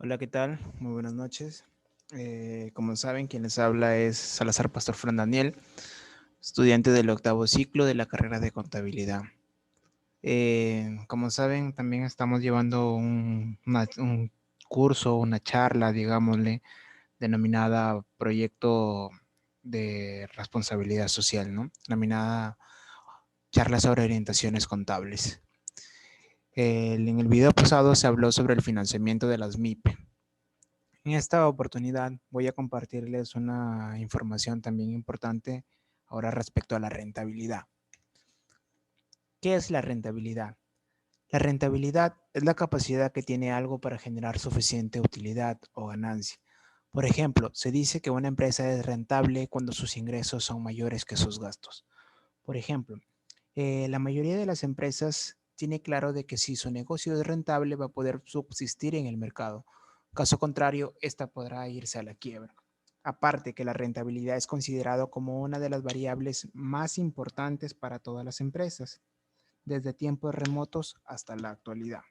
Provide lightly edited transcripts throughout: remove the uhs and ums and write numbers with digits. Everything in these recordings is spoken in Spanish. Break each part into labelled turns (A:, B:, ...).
A: Hola, ¿qué tal? Muy buenas noches. Como saben, quien les habla es Salazar Pastor Fran Daniel, estudiante del octavo ciclo de la carrera de contabilidad. Como saben, también estamos llevando un curso, una charla, digámosle, denominada Proyecto de Responsabilidad Social, ¿no? Denominada Charla sobre Orientaciones Contables. En el video pasado se habló sobre el financiamiento de las MIPE. En esta oportunidad voy a compartirles una información también importante ahora respecto a la rentabilidad. ¿Qué es la rentabilidad? La rentabilidad es la capacidad que tiene algo para generar suficiente utilidad o ganancia. Por ejemplo, se dice que una empresa es rentable cuando sus ingresos son mayores que sus gastos. Por ejemplo, la mayoría de las empresas tiene claro de que si su negocio es rentable va a poder subsistir en el mercado. Caso contrario, esta podrá irse a la quiebra. Aparte que la rentabilidad es considerado como una de las variables más importantes para todas las empresas, desde tiempos remotos hasta la actualidad.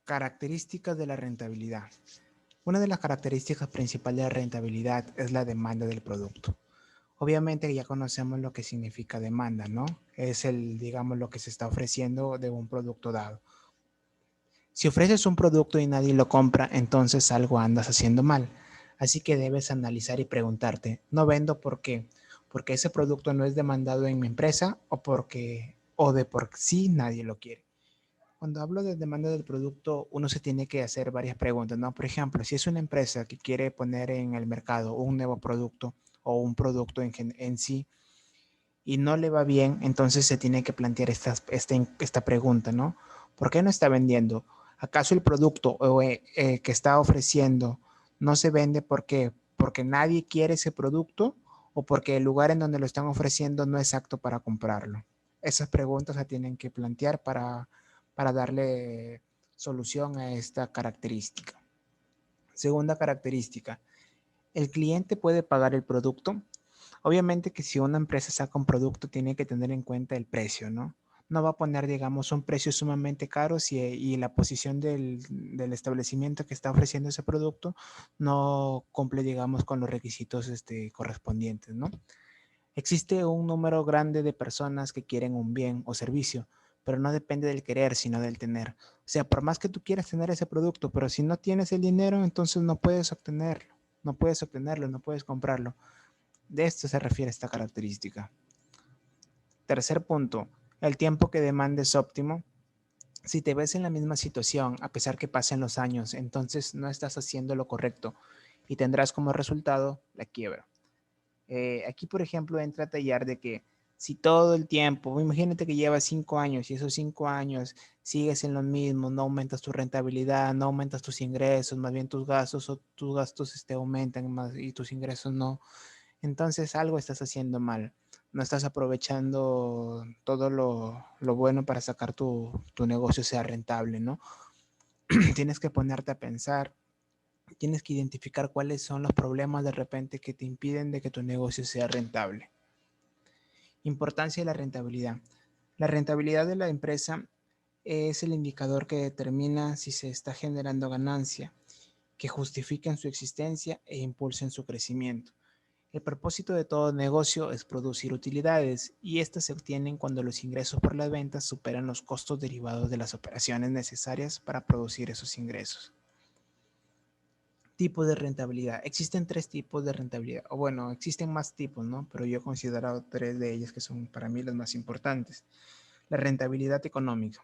A: Características de la rentabilidad. Una de las características principales de la rentabilidad es la demanda del producto. Obviamente ya conocemos lo que significa demanda, ¿no? Es digamos, lo que se está ofreciendo de un producto dado. Si ofreces un producto y nadie lo compra, entonces algo andas haciendo mal. Así que debes analizar y preguntarte, ¿no vendo por qué? ¿Porque ese producto no es demandado en mi empresa o de por sí nadie lo quiere? Cuando hablo de demanda del producto, uno se tiene que hacer varias preguntas, ¿no? Por ejemplo, si es una empresa que quiere poner en el mercado un nuevo producto o un producto en sí y no le va bien, entonces se tiene que plantear esta pregunta, ¿no? ¿Por qué no está vendiendo? ¿Acaso el producto que está ofreciendo no se vende porque nadie quiere ese producto o porque el lugar en donde lo están ofreciendo no es apto para comprarlo? Esas preguntas se tienen que plantear para darle solución a esta característica. Segunda característica, ¿el cliente puede pagar el producto? Obviamente que si una empresa saca un producto tiene que tener en cuenta el precio, ¿no? No va a poner, digamos, un precio sumamente caro y la posición del establecimiento que está ofreciendo ese producto no cumple, digamos, con los requisitos correspondientes, ¿no? Existe un número grande de personas que quieren un bien o servicio, pero no depende del querer, sino del tener. O sea, por más que tú quieras tener ese producto, pero si no tienes el dinero, entonces no puedes obtenerlo, no puedes comprarlo. De esto se refiere esta característica. Tercer punto, el tiempo que demanda es óptimo. Si te ves en la misma situación, a pesar que pasen los años, entonces no estás haciendo lo correcto y tendrás como resultado la quiebra. Aquí, por ejemplo, entra a tallar de que si todo el tiempo, imagínate que llevas 5 años y esos 5 años sigues en lo mismo, no aumentas tu rentabilidad, no aumentas tus ingresos, más bien tus gastos o tus gastos aumentan más y tus ingresos no, entonces algo estás haciendo mal. No estás aprovechando todo lo bueno para sacar tu negocio sea rentable, ¿no? Tienes que ponerte a pensar, tienes que identificar cuáles son los problemas de repente que te impiden de que tu negocio sea rentable. Importancia de la rentabilidad. La rentabilidad de la empresa es el indicador que determina si se está generando ganancia, que justifiquen su existencia e impulsen su crecimiento. El propósito de todo negocio es producir utilidades y estas se obtienen cuando los ingresos por las ventas superan los costos derivados de las operaciones necesarias para producir esos ingresos. Tipos de rentabilidad. Existen 3 tipos de rentabilidad, o bueno, existen más tipos, ¿no? Pero yo he considerado 3 de ellas que son para mí las más importantes. La rentabilidad económica,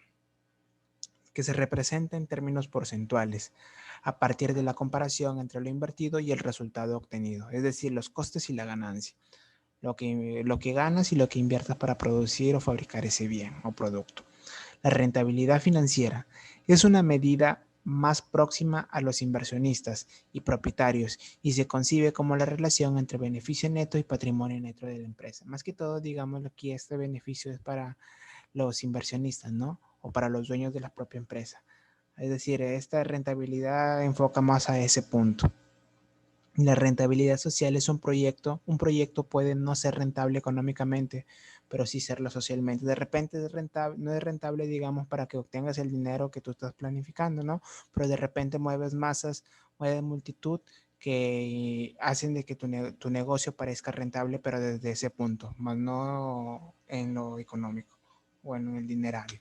A: que se representa en términos porcentuales, a partir de la comparación entre lo invertido y el resultado obtenido, es decir, los costes y la ganancia. Lo que ganas y lo que inviertas para producir o fabricar ese bien o producto. La rentabilidad financiera es una medida más próxima a los inversionistas y propietarios y se concibe como la relación entre beneficio neto y patrimonio neto de la empresa. Más que todo, digamos que este beneficio es para los inversionistas, ¿no? O para los dueños de la propia empresa. Es decir, esta rentabilidad enfoca más a ese punto. La rentabilidad social es un proyecto puede no ser rentable económicamente, pero sí serlo socialmente. De repente es rentable, no es rentable, digamos, para que obtengas el dinero que tú estás planificando, ¿no? Pero de repente mueves masas, mueves multitud que hacen de que tu negocio parezca rentable, pero desde ese punto, más no en lo económico o en el dinerario.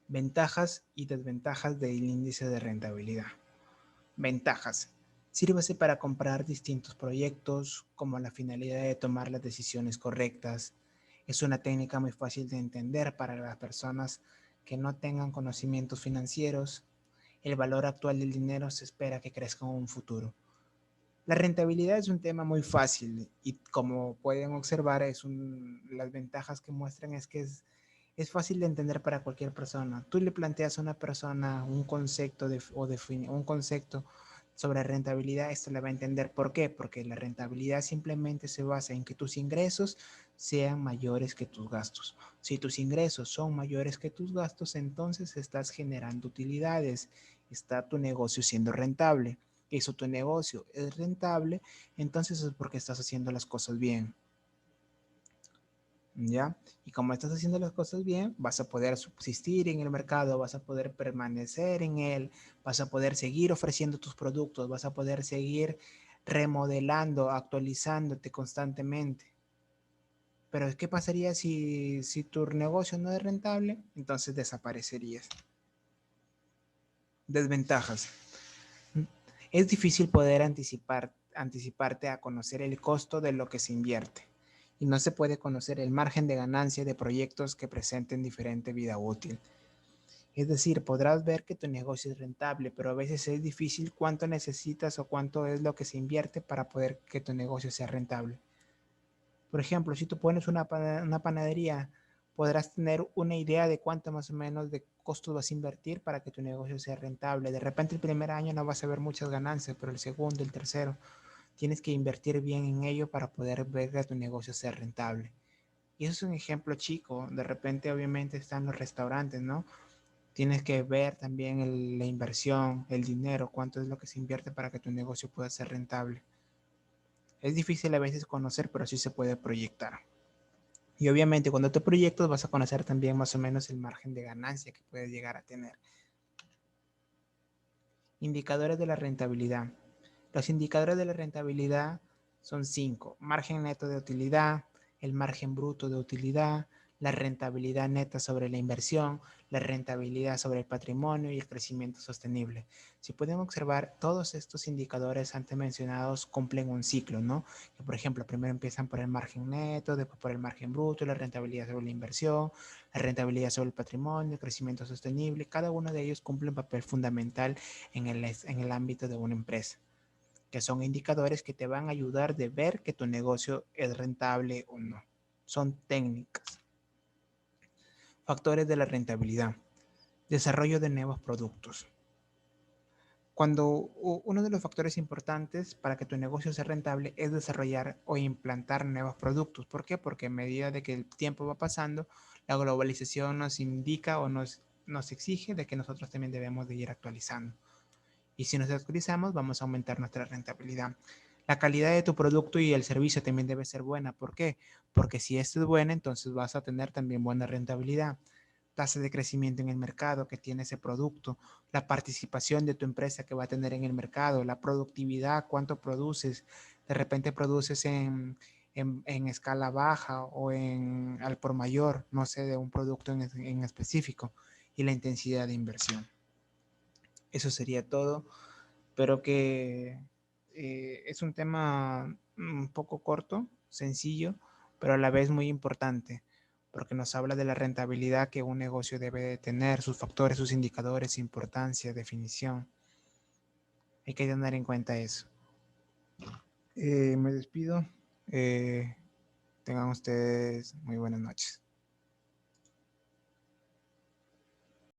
A: Ventajas y desventajas del índice de rentabilidad. Ventajas. Sírvase para comparar distintos proyectos, como la finalidad de tomar las decisiones correctas. Es una técnica muy fácil de entender para las personas que no tengan conocimientos financieros. El valor actual del dinero se espera que crezca en un futuro. La rentabilidad es un tema muy fácil y como pueden observar, las ventajas que muestran es que es fácil de entender para cualquier persona. Tú le planteas a una persona un concepto un concepto sobre rentabilidad, esto le va a entender. ¿Por qué? Porque la rentabilidad simplemente se basa en que tus ingresos sean mayores que tus gastos. Si tus ingresos son mayores que tus gastos, entonces estás generando utilidades, está tu negocio siendo rentable. Eso tu negocio es rentable, entonces es porque estás haciendo las cosas bien. ¿Ya? Y como estás haciendo las cosas bien, vas a poder subsistir en el mercado, vas a poder permanecer en él, vas a poder seguir ofreciendo tus productos, vas a poder seguir remodelando, actualizándote constantemente. Pero ¿qué pasaría si tu negocio no es rentable? Entonces desaparecerías. Desventajas. Es difícil poder anticiparte a conocer el costo de lo que se invierte y no se puede conocer el margen de ganancia de proyectos que presenten diferente vida útil. Es decir, podrás ver que tu negocio es rentable, pero a veces es difícil cuánto necesitas o cuánto es lo que se invierte para poder que tu negocio sea rentable. Por ejemplo, si tú pones una panadería, podrás tener una idea de cuánto más o menos de costos vas a invertir para que tu negocio sea rentable. De repente el primer año no vas a ver muchas ganancias, pero el segundo, el tercero, tienes que invertir bien en ello para poder ver que tu negocio sea rentable. Y eso es un ejemplo chico. De repente obviamente están los restaurantes, ¿no? Tienes que ver también la inversión, el dinero, cuánto es lo que se invierte para que tu negocio pueda ser rentable. Es difícil a veces conocer, pero sí se puede proyectar. Y obviamente cuando te proyectas vas a conocer también más o menos el margen de ganancia que puedes llegar a tener. Indicadores de la rentabilidad. Los indicadores de la rentabilidad son 5. Margen neto de utilidad, el margen bruto de utilidad, la rentabilidad neta sobre la inversión, la rentabilidad sobre el patrimonio y el crecimiento sostenible. Si pueden observar, todos estos indicadores antes mencionados cumplen un ciclo, ¿no? Que por ejemplo, primero empiezan por el margen neto, después por el margen bruto, la rentabilidad sobre la inversión, la rentabilidad sobre el patrimonio, el crecimiento sostenible. Cada uno de ellos cumple un papel fundamental en el ámbito de una empresa, que son indicadores que te van a ayudar de ver que tu negocio es rentable o no. Son técnicas. Factores de la rentabilidad. Desarrollo de nuevos productos. Uno de los factores importantes para que tu negocio sea rentable es desarrollar o implantar nuevos productos. ¿Por qué? Porque a medida de que el tiempo va pasando, la globalización nos indica o nos exige de que nosotros también debemos de ir actualizando. Y si nos actualizamos, vamos a aumentar nuestra rentabilidad. La calidad de tu producto y el servicio también debe ser buena. ¿Por qué? Porque si esto es bueno, entonces vas a tener también buena rentabilidad. Tasa de crecimiento en el mercado que tiene ese producto, la participación de tu empresa que va a tener en el mercado, la productividad, cuánto produces. De repente produces en escala baja o al por mayor, no sé, de un producto en específico, y la intensidad de inversión. Eso sería todo. Pero que es un tema un poco corto, sencillo, pero a la vez muy importante, porque nos habla de la rentabilidad que un negocio debe de tener, sus factores, sus indicadores, importancia, definición. Hay que tener en cuenta eso. Me despido. Tengan ustedes muy buenas noches.